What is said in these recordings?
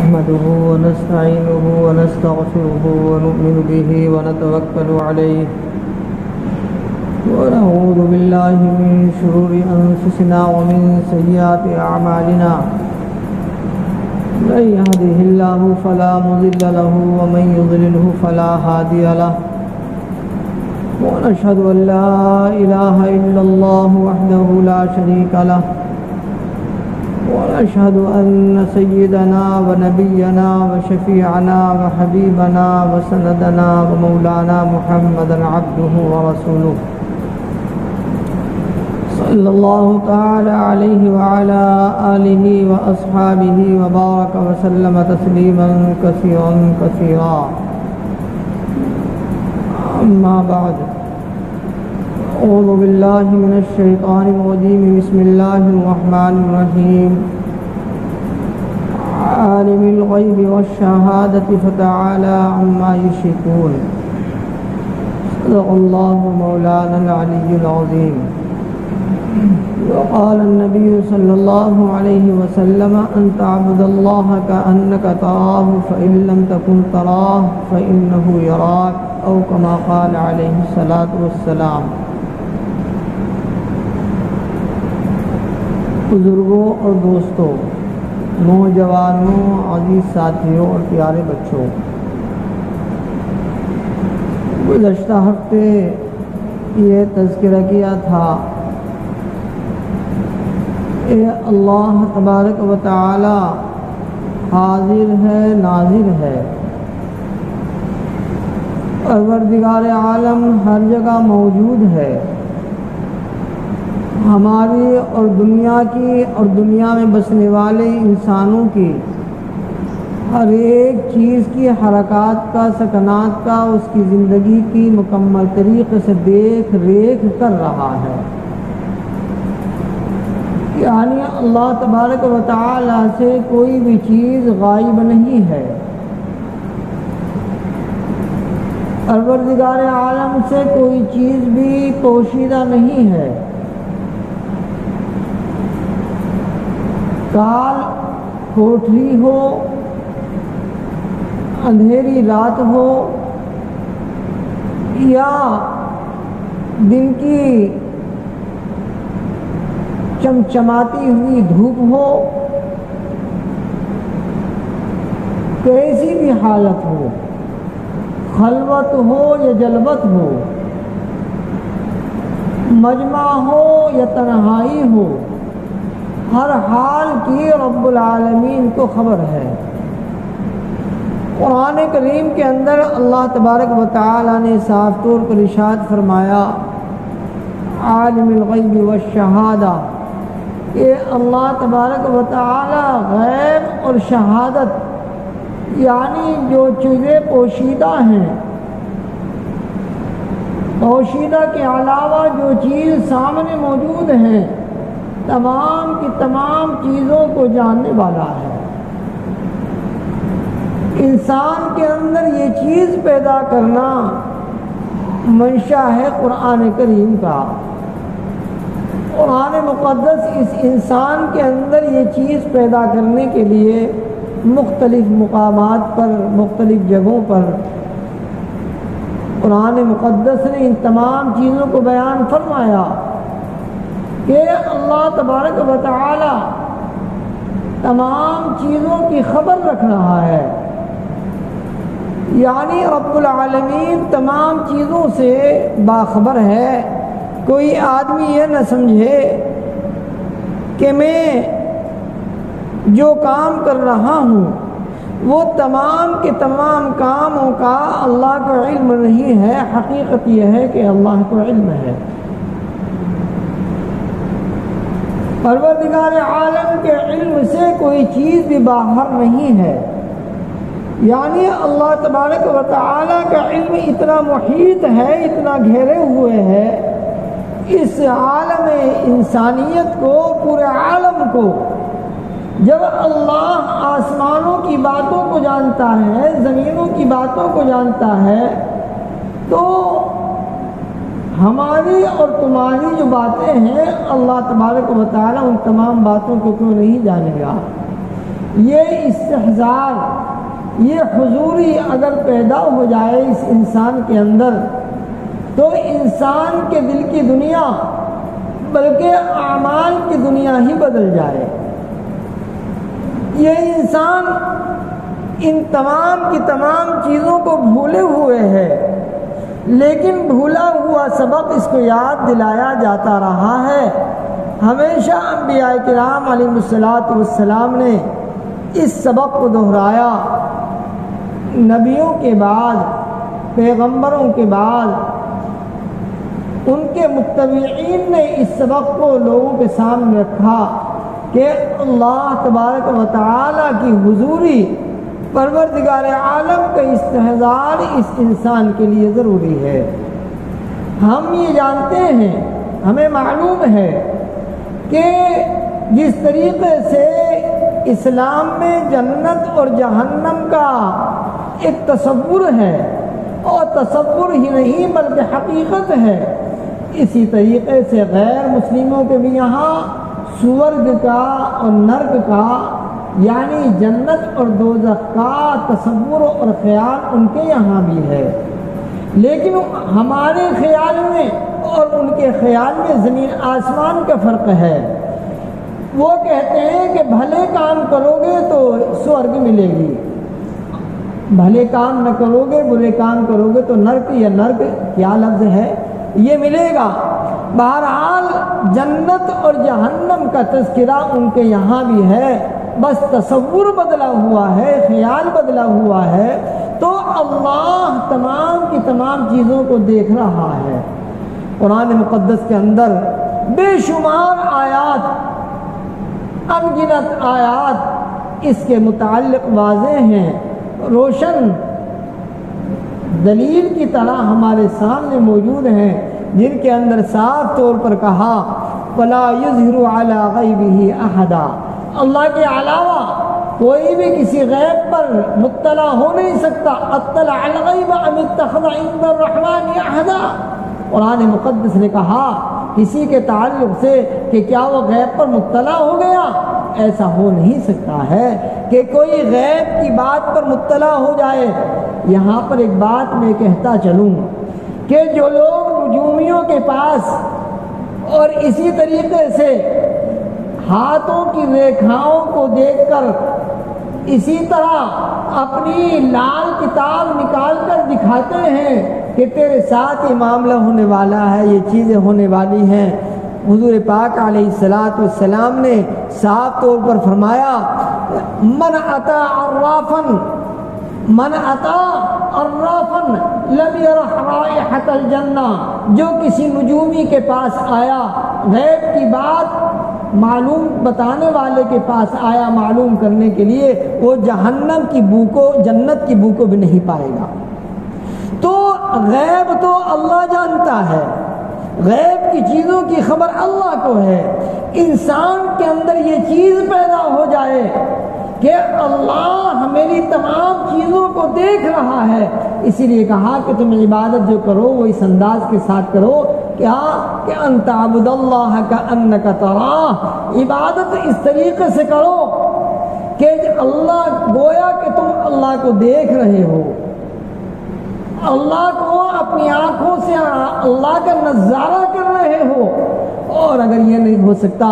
نحمده ونستعينه ونستغفره ونؤمن به ونتوكل عليه ونعوذ بالله من شرور أنفسنا ومن سيئات أعمالنا من يهده الله فلا مضل له ومن يضلله فلا هادي له ونشهد أن لا إله إلا الله وحده لا شريك له ونشهد أن سيدنا ونبينا وشفيعنا وحبيبنا وسندنا ومولانا محمدا عبده ورسوله صلى الله تعالى عليه وعلى آله وأصحابه وبارك وسلم تسليما كثيرا كثيرا. أما بعد، أعوذ بالله من الشيطان الرجيم. بسم الله الرحمن الرحيم. عالم الغيب والشهادة فتعالى عما يشركون. صدق الله مولانا العلي العظيم. وقال النبي صلى الله عليه وسلم أن تعبد الله كأنك تراه فإن لم تكن تراه فإنه يراك، أو كما قال عليه الصلاة والسلام. بزرگوں اور دوستوں، نوجوانوں، عزیز ساتھیوں اور پیارے بچوں، گزشتہ ہفتے یہ تذکرہ کیا تھا کہ اللہ تبارک و تعالی حاضر ہے، ناظر ہے. پروردگار عالم ہر جگہ موجود ہے. ہماری اور دنیا کی اور دنیا میں بسنے والے انسانوں کی ہر ایک چیز کی حرکات کا، سکنات کا، اس کی زندگی کی مکمل طریقے سے دیکھ ریکھ کر رہا ہے. یعنی اللہ تبارک و تعالی سے کوئی بھی چیز غائب نہیں ہے. پروردگار عالم سے کوئی چیز بھی پوشیدہ نہیں ہے. کال کوٹری ہو، اندھیری رات ہو، یا دن کی چمچماتی ہوئی دھوپ ہو، کیسی بھی حالت ہو، خلوت ہو یا جلوت ہو، مجمع ہو یا تنہائی ہو، ہر حال کی رب العالمین کو خبر ہے. قرآن کریم کے اندر اللہ تبارک و تعالی نے صاف طور پر ارشاد فرمایا، عالم الغیب والشہادہ، کہ اللہ تبارک و تعالی غیب اور شہادت، یعنی جو چیزیں پوشیدہ ہیں، پوشیدہ کے علاوہ جو چیز سامنے موجود ہیں، تمام کی تمام چیزوں کو جاننے والا ہے. انسان کے اندر یہ چیز پیدا کرنا منشا ہے قرآن کریم کا. قرآن مقدس اس انسان کے اندر یہ چیز پیدا کرنے کے لیے مختلف مقامات پر، مختلف جگہوں پر قرآن مقدس نے ان تمام چیزوں کو بیان فرمایا کہ اللہ تبارک و تعالی تمام چیزوں کی خبر رکھ رہا ہے. یعنی رب العالمین تمام چیزوں سے باخبر ہے. کوئی آدمی یہ نہ سمجھے کہ میں جو کام کر رہا ہوں وہ تمام کے تمام کاموں کا اللہ کو علم نہیں ہے. حقیقت یہ ہے کہ اللہ کو علم ہے. پروردگار عالم کے علم سے کوئی چیز بھی باہر نہیں ہے. یعنی اللہ تبارک و تعالی کا علم اتنا محیط ہے، اتنا گھیرے ہوئے ہے. اس عالم انسانیت کو، پورے عالم کو، جب اللہ آسمانوں کی باتوں کو جانتا ہے، زمینوں کی باتوں کو جانتا ہے، تو ہماری اور تمہاری جو باتیں ہیں اللہ تبارک و تعالی ان تمام باتوں کو کیوں نہیں جانے گا؟ یہ استحضار، یہ حضوری اگر پیدا ہو جائے اس انسان کے اندر تو انسان کے دل کی دنیا بلکہ اعمال کی دنیا ہی بدل جائے۔ یہ انسان ان تمام کی تمام چیزوں کو بھولے ہوئے ہے، لیکن بھولا ہوا سبق اس کو یاد دلایا جاتا رہا ہے۔ ہمیشہ انبیاء کرام علیہ الصلوۃ والسلام نے اس سبق کو دہرایا۔ نبیوں کے بعد، پیغمبروں کے بعد ان کے متبعین نے اس سبق کو لوگوں کے سامنے رکھا کہ اللہ تبارک و تعالیٰ کی حضوری، پروردگار عالم کا استحضار اس انسان کے لیے ضروری ہے۔ ہم یہ جانتے ہیں، ہمیں معلوم ہے کہ جس طریقے سے اسلام میں جنت اور جہنم کا ایک تصور ہے، اور تصور ہی نہیں بلکہ حقیقت ہے، اسی طریقے سے غیر مسلموں کے بھی یہاں سورگ کا اور نرک کا، یعنی جنت اور دوزخ کا تصور اور خیال ان کے یہاں بھی ہے، لیکن ہمارے خیال میں اور ان کے خیال میں زمین آسمان کا فرق ہے۔ وہ کہتے ہیں کہ بھلے کام کرو گے تو سورگ ملے گی، بھلے کام نہ کرو گے، برے کام کرو گے تو نرک، یا نرک کیا لفظ ہے، یہ ملے گا۔ بہرحال جنت اور جہنم کا تذکرہ ان کے یہاں بھی ہے، بس تصور بدلا ہوا ہے، خیال بدلا ہوا ہے۔ تو اللہ تمام کی تمام چیزوں کو دیکھ رہا ہے۔ قرآن مقدس کے اندر بے شمار آیات، انگنت آیات اس کے متعلق واضح ہیں، روشن دلیل کی طرح ہمارے سامنے موجود ہیں، جن کے اندر صاف طور پر کہا فَلَا يُظْهِرُ عَلَىٰ غَيْبِهِ أَحَدًا، اللہ کے علاوہ کوئی بھی کسی غیب پر مطلع ہو نہیں سکتا۔ اطلع الغیب ام اتخذ عند الرحمن عہدا، قرآن مقدس نے کہا کسی کے تعلق سے کہ کیا وہ غیب پر مطلع ہو گیا، ایسا ہو نہیں سکتا ہے کہ کوئی غیب کی بات پر مطلع ہو جائے۔ یہاں پر ایک بات میں کہتا چلوں کہ جو لوگ نجومیوں کے پاس اور اسی طریقے سے ہاتھوں کی ریکھاؤں کو دیکھ کر اسی طرح اپنی لال کتاب نکال کر دکھاتے ہیں کہ تیرے ساتھ یہ معاملہ ہونے والا ہے، یہ چیزیں ہونے والی ہیں، حضور پاک علیہ الصلوۃ والسلام نے صاف طور پر فرمایا من اتی عرافا لم یرح رائحۃ الجنہ، جو کسی نجومی کے پاس آیا، غیب کی بات معلوم بتانے والے کے پاس آیا معلوم کرنے کے لیے، وہ جہنم کی بو کو، جنت کی بو کو بھی نہیں پائے گا۔ تو غیب تو اللہ جانتا ہے، غیب کی چیزوں کی خبر اللہ کو ہے۔ انسان کے اندر یہ چیز پیدا ہو جائے کہ اللہ میری تمام چیزوں کو دیکھ رہا ہے، اسی لیے کہا کہ تم عبادت جو کرو وہ اس انداز کے ساتھ کرو کیا کہ ان تعبد اللہ کأنک تراہ، عبادت اس طریقے سے کرو کہ اللہ گویا کہ تم اللہ کو دیکھ رہے ہو، اللہ کو اپنی آنکھوں سے اللہ کا نظارہ کر رہے ہو۔ اور اگر یہ نہیں ہو سکتا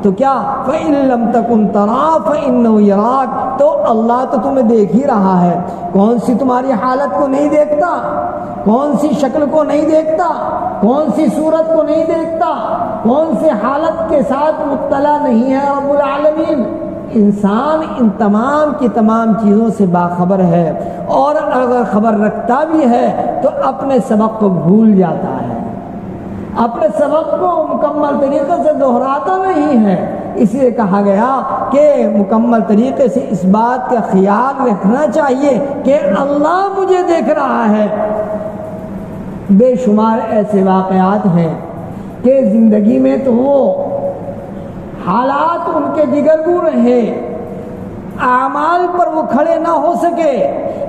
تو کیا فَإِن لَمْ تَكُنْ تَرَاهُ فَإِنَّهُ يَرَاكَ، تو اللہ تو تمہیں دیکھ ہی رہا ہے۔ کون سی تمہاری حالت کو نہیں دیکھتا، کون سی شکل کو نہیں دیکھتا، کون سی صورت کو نہیں دیکھتا، کون سی حالت کے ساتھ مطلع نہیں ہے رب العالمین۔ انسان ان تمام کی تمام چیزوں سے باخبر ہے، اور اگر خبر رکھتا بھی ہے تو اپنے سبق کو بھول جاتا ہے، اپنے سبق کو مکمل طریقے سے دہراتا نہیں ہے۔ اس لیے کہا گیا کہ مکمل طریقے سے اس بات کا خیال رکھنا چاہیے کہ اللہ مجھے دیکھ رہا ہے۔ بے شمار ایسے واقعات ہیں کہ زندگی میں تو وہ حالات ان کے دگرگوں رہے، اعمال پر وہ کھڑے نہ ہو سکے،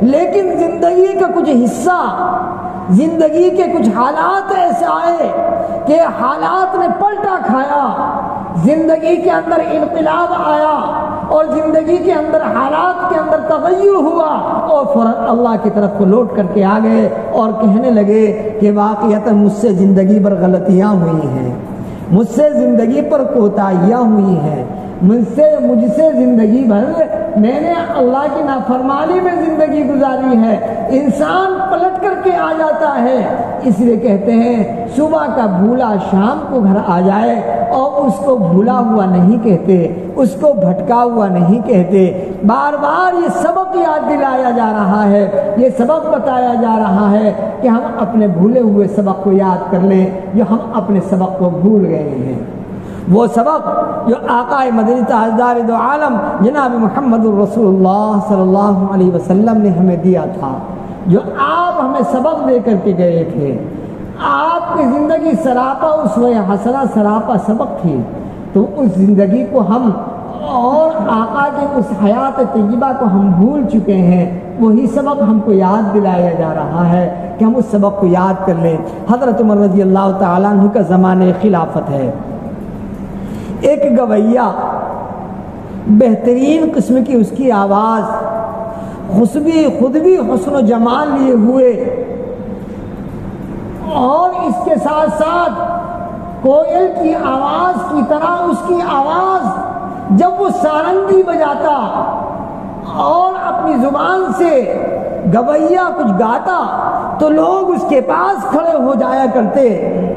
لیکن زندگی کا کچھ حصہ، زندگی کے کچھ حالات ایسے آئے کہ حالات نے پلٹا کھایا، زندگی کے اندر انقلاب آیا، اور زندگی کے اندر حالات کے اندر تغیر ہوا اور فوراً اللہ کی طرف کو لوٹ کر کے آ گئے اور کہنے لگے کہ واقعتاً مجھ سے زندگی پر غلطیاں ہوئی ہیں، مجھ سے زندگی پر کوتاہیاں ہوئی ہیں، مجھ سے زندگی بھر میں نے اللہ کی نافرمانی میں زندگی گزاری ہے۔ انسان پلٹ کر کے آ جاتا ہے، اس لیے کہتے ہیں صبح کا بھولا شام کو گھر آ جائے اور اس کو بھولا ہوا نہیں کہتے، اس کو بھٹکا ہوا نہیں کہتے، بار بار یہ سبق یاد دلایا جا رہا ہے، یہ سبق بتایا جا رہا ہے کہ ہم اپنے بھولے ہوئے سبق کو یاد کر لیں جو ہم اپنے سبق کو بھول گئے ہیں۔ وہ سبق جو آقا مدنی تاجدار دو عالم جناب محمد الرسول اللہ صلی اللہ علیہ وسلم نے ہمیں دیا تھا، جو آپ ہمیں سبق دے کر کے گئے تھے۔ آپ کی زندگی سراپا اسوہ حسنہ سراپا سبق تھی، تو اس زندگی کو ہم اور آقا کے اس حیات طیبہ کو ہم بھول چکے ہیں۔ وہی سبق ہم کو یاد دلایا جا رہا ہے کہ ہم اس سبق کو یاد کر لیں۔ حضرت عمر رضی اللہ تعالیٰ عنہ کا زمانہ خلافت ہے، ایک گویا بہترین قسم کی اس کی آواز، خود بھی حسن و جمال لیے ہوئے، اور اس کے ساتھ ساتھ کوئل کی آواز کی طرح اس کی آواز جب وہ سارنگی بجاتا اور اپنی زبان سے گویا کچھ گاتا تو لوگ اس کے پاس کھڑے ہو جایا کرتے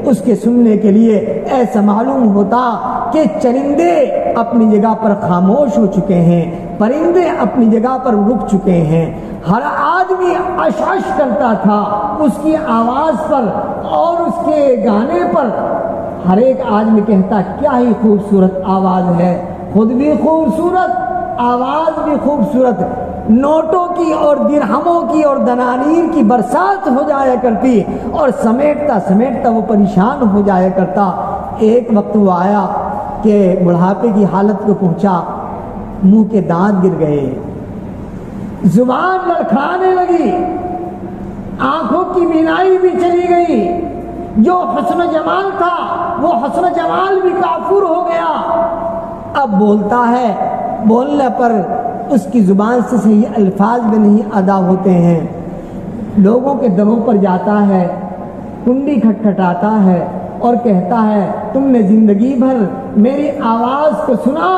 اس کے سننے کے لیے۔ ایسا معلوم ہوتا کہ چرندے اپنی جگہ پر خاموش ہو چکے ہیں، پرندے اپنی جگہ پر رک چکے ہیں، ہر آدمی اشعش کرتا تھا اس کی آواز پر اور اس کے گانے پر۔ ہر ایک آدمی کہتا کیا ہی خوبصورت آواز ہے، خود بھی خوبصورت، آواز بھی خوبصورت۔ نوٹوں کی اور درہموں کی اور دنانیر کی برسات ہو جایا کرتی اور سمیٹتا وہ پریشان ہو جایا کرتا۔ ایک وقت وہ آیا کہ بڑھاپے کی حالت کو پہنچا، منہ کے دانت گر گئے، زبان لڑکھڑانے لگی، آنکھوں کی بینائی بھی چلی گئی، جو حسن و جمال تھا وہ حسن و جمال بھی کافور ہو گیا۔ اب بولتا ہے، بولنے پر اس کی زبان سے صحیح الفاظ بھی نہیں ادا ہوتے ہیں، لوگوں کے دروں پر جاتا ہے، کنڈی کھٹکھٹاتا ہے اور کہتا ہے تم نے زندگی بھر میری آواز کو سنا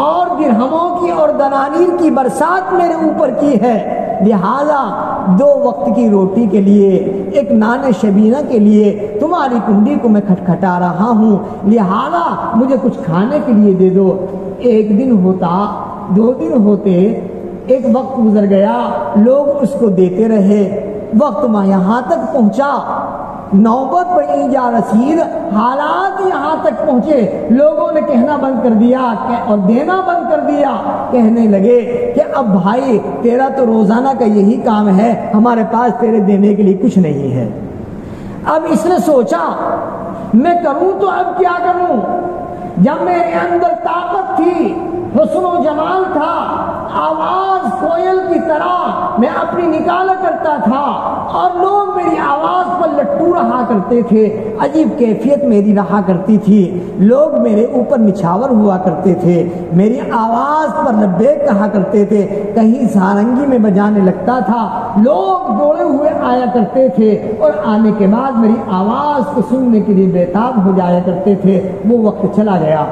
اور درہموں کی اور دنانیر کی برسات میرے اوپر کی ہے، لہذا 2 وقت کی روٹی کے لیے، ایک نان شبینہ کے لیے تمہاری کنڈی کو میں کھٹکھٹا رہا ہوں، لہذا مجھے کچھ کھانے کے لیے دے دو۔ 1 دن ہوتا، 2 دن ہوتے، ایک وقت گزر گیا، لوگ اس کو دیتے رہے، وقت میں یہاں تک پہنچا، نوبت پر ایجا رسید، حالات یہاں تک پہنچے، لوگوں نے کہنا بند کر دیا اور دینا بند کر دیا، کہنے لگے کہ اب بھائی تیرا تو روزانہ کا یہی کام ہے، ہمارے پاس تیرے دینے کے لیے کچھ نہیں ہے۔ اب اس نے سوچا میں کروں تو اب کیا کروں، جب میرے اندر طاقت تھی، حسن و جمال تھا، آواز کوئل کی طرح میں اپنی نکالا کرتا تھا اور لوگ میری آواز پر لٹو رہا کرتے تھے، عجیب کیفیت میری رہا کرتی تھی، لوگ میرے اوپر نچھاور ہوا کرتے تھے، میری آواز پر لبیک کہا کرتے تھے، کہیں سارنگی میں بجانے لگتا تھا، لوگ دوڑے ہوئے آیا کرتے تھے اور آنے کے بعد میری آواز کو سننے کے لیے بےتاب ہو جایا کرتے تھے۔ وہ وقت چلا گیا،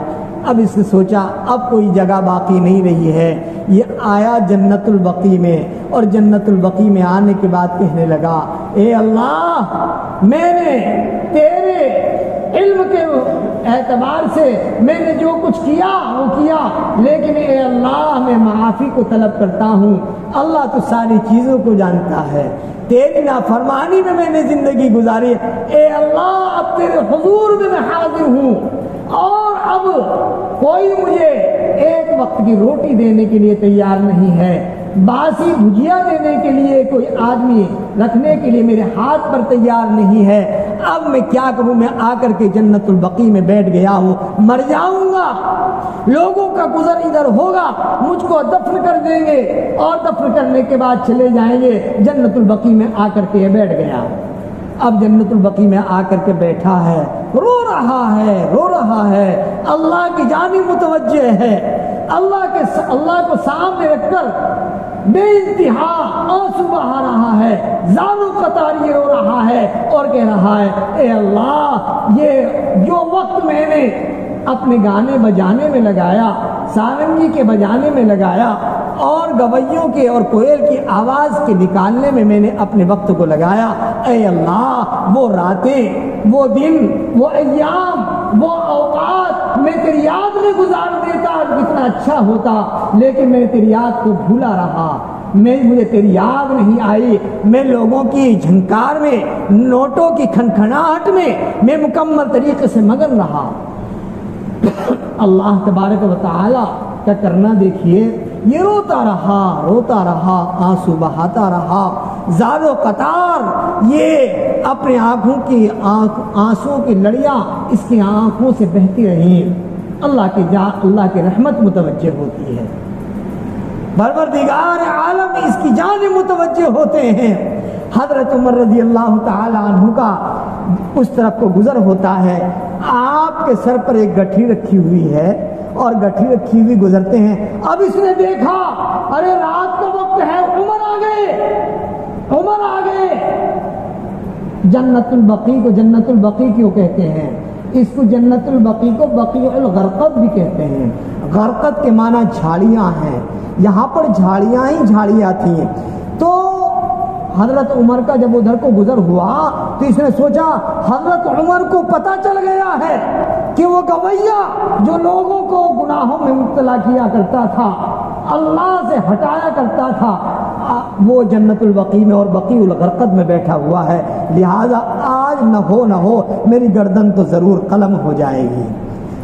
اب اس نے سوچا اب کوئی جگہ باقی نہیں رہی ہے، یہ آیا جنت البقیع میں، اور جنت البقیع میں آنے کے بعد کہنے لگا اے اللہ، میں نے تیرے علم کے اعتبار سے میں نے جو کچھ کیا وہ کیا، لیکن اے اللہ میں معافی کو طلب کرتا ہوں، اللہ تو ساری چیزوں کو جانتا ہے، تیری نافرمانی میں نے زندگی گزاری، اے اللہ اب تیرے حضور میں حاضر ہوں، اور اب کوئی مجھے 1 وقت کی روٹی دینے کے لیے تیار نہیں ہے، باسی بھجیا دینے کے لیے کوئی آدمی رکھنے کے لیے میرے ہاتھ پر تیار نہیں ہے، اب میں کیا کروں، میں آ کر کے جنت البقیع میں بیٹھ گیا ہوں، مر جاؤں گا، لوگوں کا گزر ادھر ہوگا، مجھ کو دفن کر دیں گے اور دفن کرنے کے بعد چلے جائیں گے۔ جنت البقیع میں آ کر کے بیٹھ گیا، اب جنت البقیع میں آ کر کے بیٹھا ہے، رو رہا ہے، اللہ کی جانب متوجہ ہے، اللہ کو سامنے رکھ کر بے انتہا آنسو بہا رہا ہے، زانو قطار یہ رو رہا ہے اور کہہ رہا ہے اے اللہ، یہ جو وقت میں نے اپنے گانے بجانے میں لگایا، سارنگی کے بجانے میں لگایا اور گویوں کے اور کوئل کی آواز کے نکالنے میں نے اپنے وقت کو لگایا، اے اللہ وہ راتیں، وہ دن، وہ ایام، وہ اوقات میں تیری یاد میں گزار دیتا کتنا اچھا ہوتا، لیکن میں تیری یاد کو بھولا رہا، مجھے تیری یاد نہیں آئی، میں لوگوں کی جھنکار میں، نوٹوں کی کھنکھناہٹ میں مکمل طریقے سے مگن رہا۔ اللہ تبارک و تعالی کا کرنا دیکھیے، یہ روتا رہا، آنسو بہاتا رہا، زار و قطار یہ اپنے آنکھوں کی آنسوں کی لڑیاں اس کی آنکھوں سے بہتی رہیں۔ اللہ کی رحمت متوجہ ہوتی ہے، پروردگار عالم اس کی جانب متوجہ ہوتے ہیں۔ حضرت عمر رضی اللہ تعالی عنہ کا اس طرف کو گزر ہوتا ہے، آپ کے سر پر ایک گٹھی رکھی ہوئی ہے اور گٹھی رکھی ہوئی گزرتے ہیں۔ اب اس نے دیکھا ارے رات کا وقت ہے، عمر آ گئے۔ جنت البقیع کو جنت البقیع کیوں کہتے ہیں؟ اس کو جنت البقیع کو بقیع الغرقد بھی کہتے ہیں۔ غرقد کے معنی جھاڑیاں ہیں، یہاں پر جھاڑیاں ہی جھاڑیاں تھیں۔ تو حضرت عمر کا جب ادھر کو گزر ہوا تو اس نے سوچا حضرت عمر کو پتہ چل گیا ہے کہ وہ گویہ جو لوگوں کو گناہوں میں مبتلا کیا کرتا تھا، اللہ سے ہٹایا کرتا تھا، وہ جنت البقیع میں اور بقیع الغرقد میں بیٹھا ہوا ہے، لہذا آج نہ ہو میری گردن تو ضرور قلم ہو جائے گی۔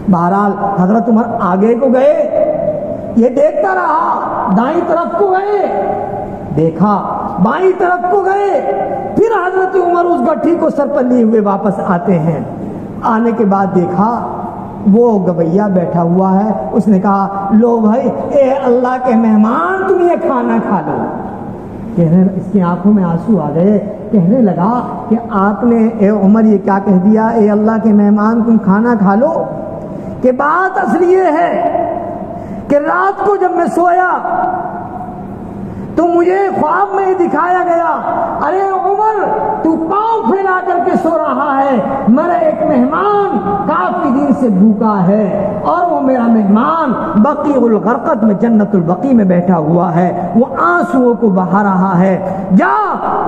بہرحال حضرت عمر آگے کو گئے، یہ دیکھتا رہا، دائیں طرف کو گئے، دیکھا، بائیں طرف کو گئے، پھر حضرت عمر اس گٹھی کو سر پر لیے ہوئے واپس آتے ہیں۔ آنے کے بعد دیکھا وہ گویہ بیٹھا ہوا ہے، اس نے کہا لو بھائی، اے اللہ کے مہمان تم یہ کھانا کھا لو۔ اس کی آنکھوں میں آنسو آ گئے، کہنے لگا کہ آپ نے اے عمر یہ کیا کہہ دیا، اے اللہ کے مہمان تم کھانا کھا لو؟ کہ بات اصل یہ ہے کہ رات کو جب میں سویا تو مجھے خواب میں دکھایا گیا، ارے عمر تو پاؤں پھیلا کر کے سو رہا ہے، میرا ایک مہمان کافی دن سے بھوکا ہے اور وہ میرا مہمان بقیع الغرقد میں جنت البقیع میں بیٹھا ہوا ہے، وہ آنسوؤں کو بہا رہا ہے، جا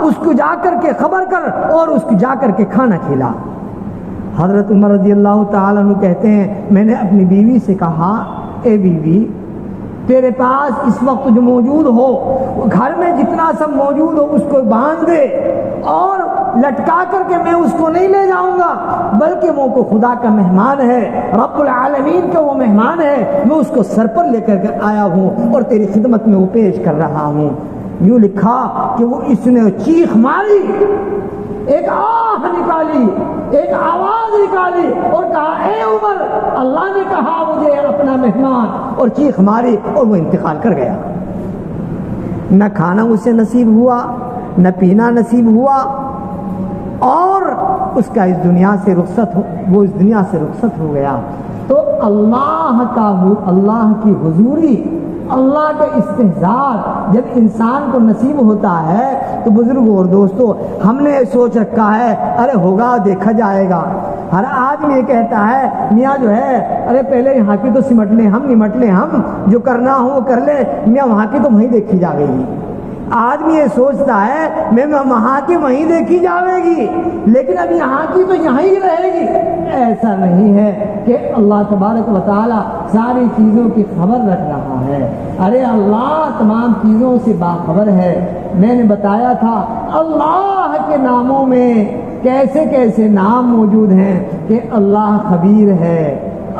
اس کو جا کر کے خبر کر اور اس کو جا کر کے کھانا کھلا۔ حضرت عمر رضی اللہ تعالیٰ عنہ کہتے ہیں میں نے اپنی بیوی سے کہا اے بیوی، تیرے پاس اس وقت جو موجود ہو، گھر میں جتنا سب موجود ہو اس کو باندھ دے اور لٹکا کر کے میں اس کو نہیں لے جاؤں گا، بلکہ وہ کو خدا کا مہمان ہے، رب العالمین کا وہ مہمان ہے، میں اس کو سر پر لے کر کے آیا ہوں اور تیری خدمت میں وہ پیش کر رہا ہوں۔ یوں لکھا کہ وہ اس نے چیخ ماری، ایک آہ نکالی، ایک آواز نکالی اور کہا اے عمر، اللہ نے کہا مجھے اپنا مہمان، اور چیخ ماری اور وہ انتقال کر گیا۔ نہ کھانا اسے نصیب ہوا، نہ پینا نصیب ہوا، اور اس کا اس دنیا سے رخصت وہ اس دنیا سے رخصت ہو گیا۔ تو اللہ کی حضوری، اللہ کا استحضار جب انسان کو نصیب ہوتا ہے تو بزرگوں اور دوستوں، ہم نے سوچ رکھا ہے ارے ہوگا دیکھا جائے گا، ہر آدمی یہ کہتا ہے میاں جو ہے ارے پہلے یہاں کی تو سمٹ لیں ہم، نمٹ لیں ہم، جو کرنا ہو کر لے، میاں وہاں کی تو وہیں دیکھی جائے گی۔ آدمی یہ سوچتا ہے میں وہاں کی وہیں دیکھی جاوے گی، لیکن اب یہاں کی تو یہاں ہی رہے گی۔ ایسا نہیں ہے کہ اللہ تبارک و تعالی ساری چیزوں کی خبر رکھ رہا ہے، ارے اللہ تمام چیزوں سے باخبر ہے۔ میں نے بتایا تھا اللہ کے ناموں میں کیسے کیسے نام موجود ہیں کہ اللہ خبیر ہے،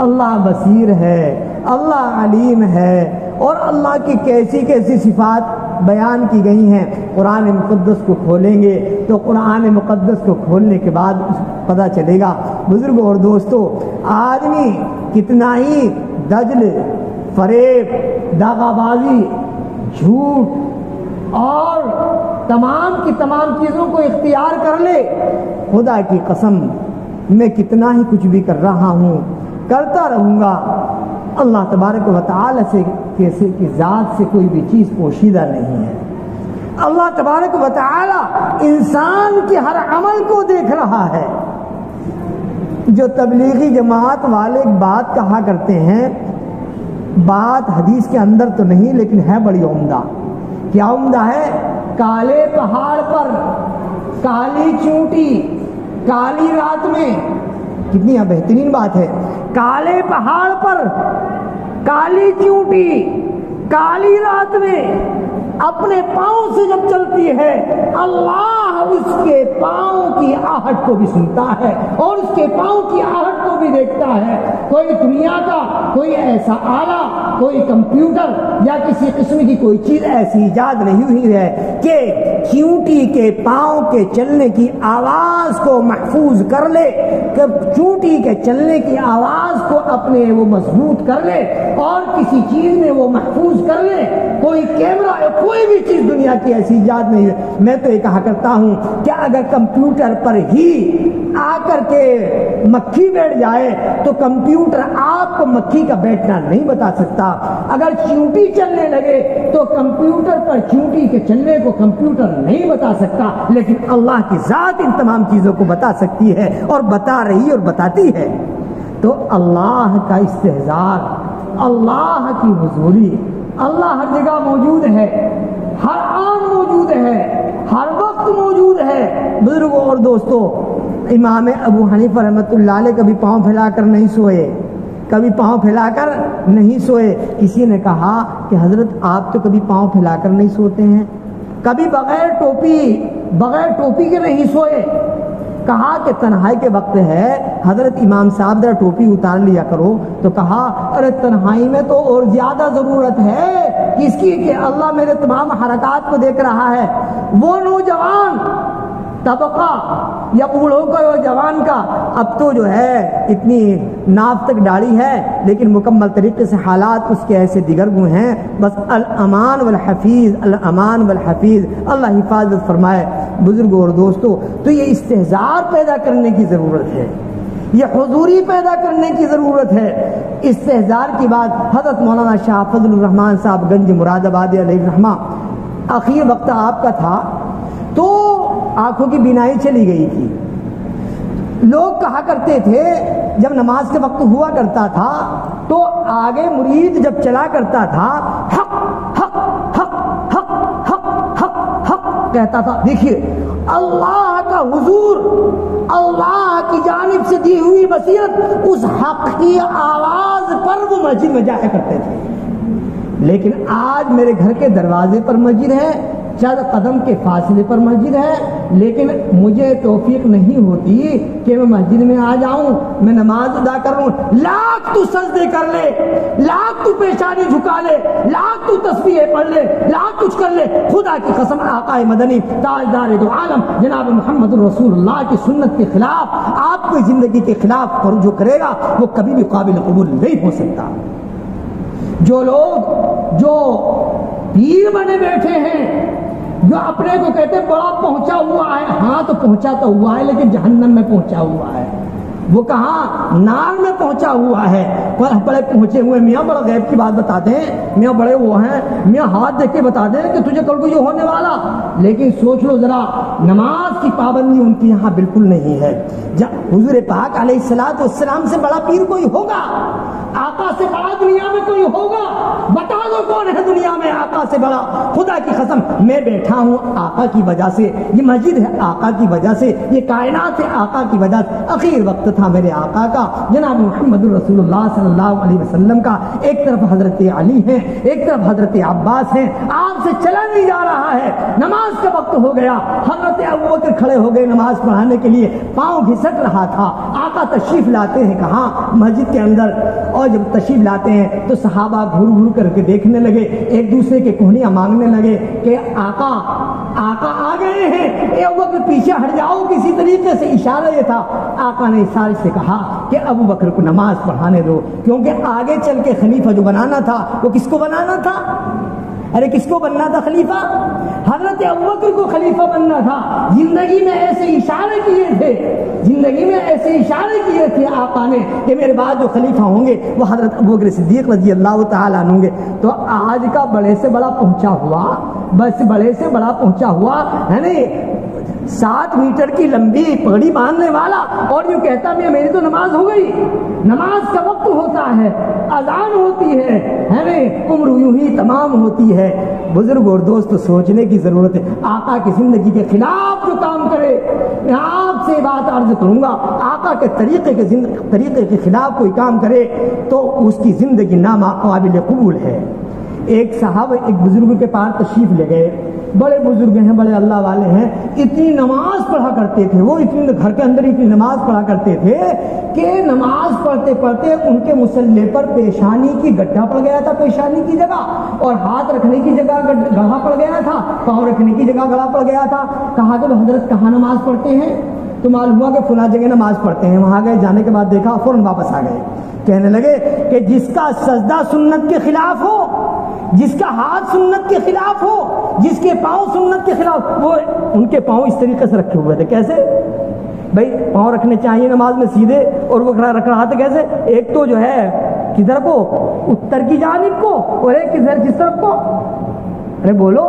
اللہ بصیر ہے، اللہ علیم ہے، اور اللہ کی کیسی کیسی صفات بیان کی گئی ہیں۔ قرآن مقدس کو کھولیں گے تو قرآن مقدس کو کھولنے کے بعد پتہ چلے گا۔ بزرگوں اور دوستوں، آدمی کتنا ہی دجل، فریب، داغا بازی، جھوٹ اور تمام کی تمام چیزوں کو اختیار کر لے، خدا کی قسم میں کتنا ہی کچھ بھی کر رہا ہوں، کرتا رہوں گا، اللہ تبارک و تعالی سے کی ذات سے کوئی بھی چیز پوشیدہ نہیں ہے۔ اللہ تبارک و تعالی انسان کے ہر عمل کو دیکھ رہا ہے۔ جو تبلیغی جماعت والے ایک بات کہا کرتے ہیں، بات حدیث کے اندر تو نہیں لیکن ہے بڑی عمدہ۔ کیا عمدہ ہے؟ کالے پہاڑ پر کالی چونٹی کالی رات میں، کتنی بہترین بات ہے، کالے پہاڑ پر کالی چونٹی کالی رات میں اپنے پاؤں سے جب چلتی ہے، اللہ اس کے پاؤں کی آہٹ کو بھی سنتا ہے اور اس کے پاؤں کی آہٹ کو بھی دیکھتا ہے۔ کوئی دنیا کا کوئی ایسا آلہ، کوئی کمپیوٹر یا کسی قسم کی کوئی چیز ایسی ایجاد نہیں ہوئی ہے کہ چونٹی کے پاؤں کے چلنے کی آواز کو محفوظ کر لے، کہ چونٹی کے چلنے کی آواز کو اپنے وہ مضبوط کر لے اور کسی چیز میں وہ محفوظ کر لے۔ کوئی کیمرہ یا کوئی بھی چیز دنیا کی ایسی ایجاد نہیں ہے۔ میں تو یہ کہا کرتا ہوں کہ اگر کمپیوٹر پر ہی آ کر کے مکھی بیٹھ جائے تو کمپیوٹر آپ کو مکھی کا بیٹھنا نہیں بتا سکتا۔ اگر چونٹی چلنے لگے تو کمپیوٹر پر چونٹی کے چلنے کو کمپیوٹر نہیں بتا سکتا، لیکن اللہ کی ذات ان تمام چیزوں کو بتا سکتی ہے اور بتا رہی اور بتاتی ہے۔ تو اللہ کا استحضار، اللہ کی حضوری، اللہ ہر جگہ موجود ہے، ہر آن موجود ہے، ہر وقت موجود ہے۔ بزرگوں اور دوستو، امام ابو حنیفہ رحمۃ اللہ علیہ کبھی پاؤں پھیلا کر نہیں سوئے، کبھی پاؤں پھیلا کر نہیں سوئے۔ کسی نے کہا کہ حضرت آپ تو کبھی پاؤں پھیلا کر نہیں سوتے ہیں، کبھی بغیر ٹوپی کے نہیں سوئے۔ کہا کہ تنہائی کے وقت ہے حضرت امام صاحب ذرا ٹوپی اتار لیا کرو، تو کہا ارے تنہائی میں تو اور زیادہ ضرورت ہے کس کی کہ اللہ میرے تمام حرکات کو دیکھ رہا ہے۔ وہ نوجوان طبقہ یا بوڑھوں کا یا جوان کا اب تو جو ہے اتنی ناف تک داڑھی ہے لیکن مکمل طریقے سے حالات اس کے ایسے دیگر گو ہیں، بس الامان والحفیظ، الامان والحفیظ، اللہ حفاظت فرمائے۔ بزرگوں اور دوستو، تو یہ استحضار پیدا کرنے کی ضرورت ہے، یہ حضوری پیدا کرنے کی ضرورت ہے۔ استحضار کی بات حضرت مولانا شاہ فضل الرحمان صاحب گنج مراد آبادی علیہ الرحمہ، آخری وقت آپ کا تھا تو آنکھوں کی بینائی چلی گئی تھی۔ لوگ کہا کرتے تھے جب نماز کے وقت ہوا کرتا تھا تو آگے مرید جب چلا کرتا تھا حق حق حق حق حق حق حق کہتا تھا۔ دیکھیے اللہ کا حضور، اللہ کی جانب سے دی ہوئی بصیرت، اس حق کی آواز پر وہ مسجد میں جایا کرتے تھے۔ لیکن آج میرے گھر کے دروازے پر مسجد ہے، چند قدم کے فاصلے پر مسجد ہے، لیکن مجھے توفیق نہیں ہوتی کہ میں مسجد میں آ جاؤں، میں نماز ادا کروں۔ لاکھ تو سجدے کر لے، لاکھ تو پیشانی جھکا لے، لاکھ تو تسبیح پڑھ لے، لاکھ کچھ کر لے، خدا کی قسم آقا مدنی تاجدار دو عالم جناب محمد رسول اللہ کی سنت کے خلاف، آپ کی زندگی کے خلاف جو کرے گا وہ کبھی بھی قابل قبول نہیں ہو سکتا۔ جو لوگ جو پیر بنے بیٹھے ہیں، جو اپنے کو کہتے بڑا پہنچا ہوا ہے، ہاں تو پہنچا تو ہوا ہے لیکن جہنم میں پہنچا ہوا ہے۔ وہ کہاں نار میں پہنچا ہوا ہے۔ بڑے پہنچے ہوئے میاں بڑا غیب کی بات بتا دیں، میاں بڑے وہ ہیں، میاں ہاتھ دیکھ کے بتا دیں کہ تجھے کل کو یہ ہونے والا، لیکن سوچ لو ذرا نماز کی پابندی ان کی یہاں بالکل نہیں ہے۔ حضور پاک علیہ الصلوۃ والسلام سے بڑا پیر کوئی ہوگا؟ آقا سے بڑا دنیا میں کوئی ہوگا؟ بتا دو کون ہے دنیا میں آقا سے بڑا؟ خدا کی قسم میں بیٹھا ہوں آقا کی وجہ سے، یہ مسجد ہے آقا کی وجہ سے، یہ کائنات ہے آقا کی وجہ سے۔ اخیر وقت تھا میرے آقا کا جناب محمد رسول اللہ صلی اللہ علیہ وسلم کا، ایک طرف حضرت علی ہے، ایک طرف حضرت عباس ہے، آپ سے چلا نہیں جا رہا ہے۔ نماز کا وقت ہو گیا، حضرت ابوبکر کھڑے ہو گئے نماز پڑھانے کے لیے، پاؤں گھسٹ رہا تھا۔ آقا تشریف لاتے ہیں کہاں؟ مسجد کے اندر، اور جب تشریف لاتے ہیں تو صحابہ گھور گھور کر کے دیکھنے لگے، ایک دوسرے کے کوہنیاں مانگنے لگے کہ آقا آ گئے ہیں، ابوبکر پیچھے ہٹ جاؤ، کسی طریقے سے اشارہ یہ تھا۔ آقا نے اشارے سے کہا کہ ابوبکر کو نماز پڑھانے دو، کیونکہ آگے چل کے خلیفہ جو بنانا تھا وہ کس کو بنانا تھا؟ ارے کس کو بننا تھا خلیفہ؟ حضرت ابوبکر کو خلیفہ بننا تھا. زندگی میں ایسے اشارے کیے تھے، زندگی میں ایسے اشارے کیے تھے آقا نے کہ میرے بعد جو خلیفہ ہوں گے وہ حضرت ابوبکر صدیق رضی اللہ تعالیٰ عنہ ہوں گے. تو آج کا بڑے سے بڑا پہنچا ہوا، بس بڑے سے بڑا پہنچا ہوا ہے نہیں، 7 میٹر کی لمبی پگڑی باندھنے والا اور یوں کہتا میں میری تو نماز ہو گئی. نماز کا وقت ہوتا ہے، اذان ہوتی ہے نہیں، عمر یوں ہی تمام ہوتی ہے. بزرگ اور دوست سوچنے کی ضرورت ہے. آقا کی زندگی کے خلاف جو کام کرے، میں آپ سے بات عرض کروں گا، آقا کے طریقے کے خلاف کوئی کام کرے تو اس کی زندگی ناقابل قبول ہے. ایک صاحب ایک بزرگ کے پاس تشریف لے گئے، بڑے بزرگ ہیں، بڑے اللہ والے ہیں، اتنی نماز پڑھا کرتے تھے وہ، اتنی گھر کے اندر اتنی نماز پڑھا کرتے تھے کہ نماز پڑھتے پڑھتے ان کے مسلح پر پیشانی کی گڈھا پڑ گیا تھا، پیشانی کی جگہ، اور ہاتھ رکھنے کی جگہ گڑھا پڑ گیا تھا، پاؤں رکھنے کی جگہ گڑھا پڑ گیا تھا. کہا کہ حضرت کہاں نماز پڑھتے ہیں؟ تو معلوم ہوا کہ فلاں جگہ نماز پڑھتے ہیں. وہاں گئے، جانے کے بعد دیکھا، فوراً واپس آ گئے. کہنے لگے کہ جس کا سجدہ سنت کے خلاف ہو، جس کا ہاتھ سنت کے خلاف ہو، جس کے پاؤں سنت کے خلاف، وہ ان کے پاؤں اس طریقے سے رکھے ہوئے تھے. کیسے بھائی پاؤں رکھنے چاہیے نماز میں سیدھے، اور وہ رکھ رہا تھا کیسے؟ ایک تو جو ہے کدھر کو، اتر کی جانب کو، اور ایک کدھر کس طرف کو. ارے بولو.